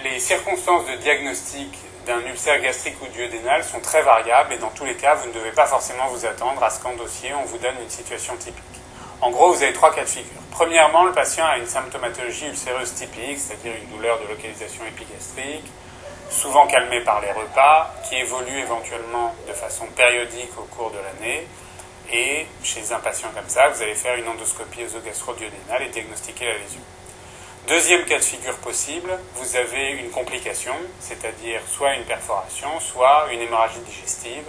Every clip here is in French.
les circonstances de diagnostic d'un ulcère gastrique ou duodénal sont très variables et dans tous les cas, vous ne devez pas forcément vous attendre à ce qu'en dossier, on vous donne une situation typique. En gros, vous avez 3 cas de figure. Premièrement, le patient a une symptomatologie ulcéreuse typique, c'est-à-dire une douleur de localisation épigastrique, souvent calmée par les repas, qui évolue éventuellement de façon périodique au cours de l'année. Et chez un patient comme ça, vous allez faire une endoscopie œsogastro-duodénale et diagnostiquer la lésion. Deuxième cas de figure possible, vous avez une complication, c'est-à-dire soit une perforation, soit une hémorragie digestive.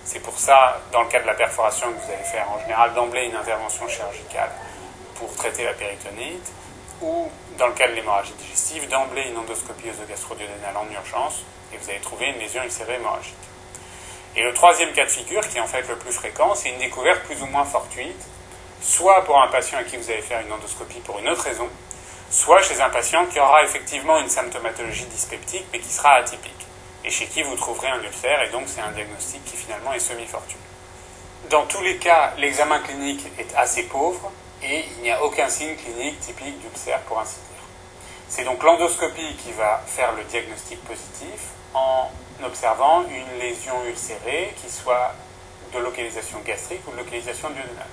C'est pour ça, dans le cas de la perforation, que vous allez faire en général d'emblée une intervention chirurgicale pour traiter la péritonite, ou dans le cas de l'hémorragie digestive, d'emblée une endoscopie œsogastro-duodénale en urgence, et vous allez trouver une lésion ulcérée hémorragique. Et le troisième cas de figure, qui est en fait le plus fréquent, c'est une découverte plus ou moins fortuite, soit pour un patient à qui vous allez faire une endoscopie pour une autre raison, soit chez un patient qui aura effectivement une symptomatologie dyspeptique, mais qui sera atypique, et chez qui vous trouverez un ulcère, et donc c'est un diagnostic qui finalement est semi-fortuit. Dans tous les cas, l'examen clinique est assez pauvre, et il n'y a aucun signe clinique typique d'ulcère, pour ainsi dire. C'est donc l'endoscopie qui va faire le diagnostic positif, en observant une lésion ulcérée qui soit de localisation gastrique ou de localisation duodénale.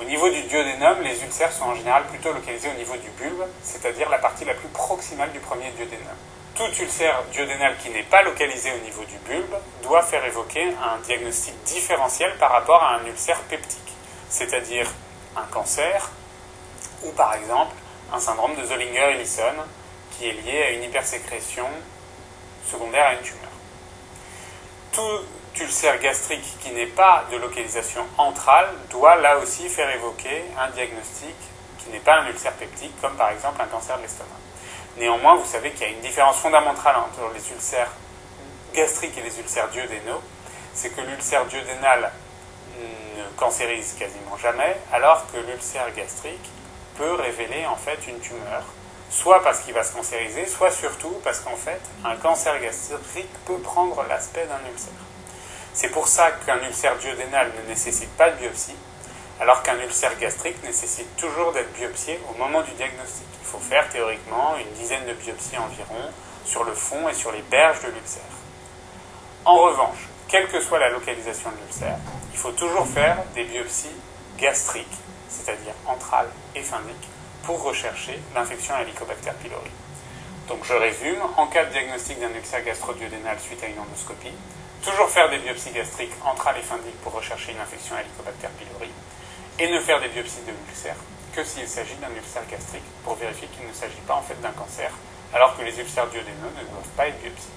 Au niveau du duodénum, les ulcères sont en général plutôt localisés au niveau du bulbe, c'est-à-dire la partie la plus proximale du premier duodénum. Tout ulcère duodénal qui n'est pas localisé au niveau du bulbe doit faire évoquer un diagnostic différentiel par rapport à un ulcère peptique, c'est-à-dire un cancer ou par exemple un syndrome de Zollinger-Ellison qui est lié à une hypersécrétion secondaire à une tumeur. Tout ulcère gastrique qui n'est pas de localisation antrale doit là aussi faire évoquer un diagnostic qui n'est pas un ulcère peptique, comme par exemple un cancer de l'estomac. Néanmoins, vous savez qu'il y a une différence fondamentale entre les ulcères gastriques et les ulcères duodénaux, c'est que l'ulcère duodénal ne cancérise quasiment jamais, alors que l'ulcère gastrique peut révéler en fait une tumeur, soit parce qu'il va se cancériser, soit surtout parce qu'en fait, un cancer gastrique peut prendre l'aspect d'un ulcère. C'est pour ça qu'un ulcère duodénal ne nécessite pas de biopsie, alors qu'un ulcère gastrique nécessite toujours d'être biopsié au moment du diagnostic. Il faut faire théoriquement une dizaine de biopsies environ sur le fond et sur les berges de l'ulcère. En revanche, quelle que soit la localisation de l'ulcère, il faut toujours faire des biopsies gastriques, c'est-à-dire antrales et phindiques, pour rechercher l'infection à Helicobacter pylori. Donc je résume, en cas de diagnostic d'un ulcère gastro-duodénal suite à une endoscopie, toujours faire des biopsies gastriques antrales et phindiques pour rechercher une infection à Helicobacter pylori, et ne faire des biopsies de l'ulcère que s'il s'agit d'un ulcère gastrique, pour vérifier qu'il ne s'agit pas en fait d'un cancer, alors que les ulcères duodénaux ne doivent pas être biopsiés.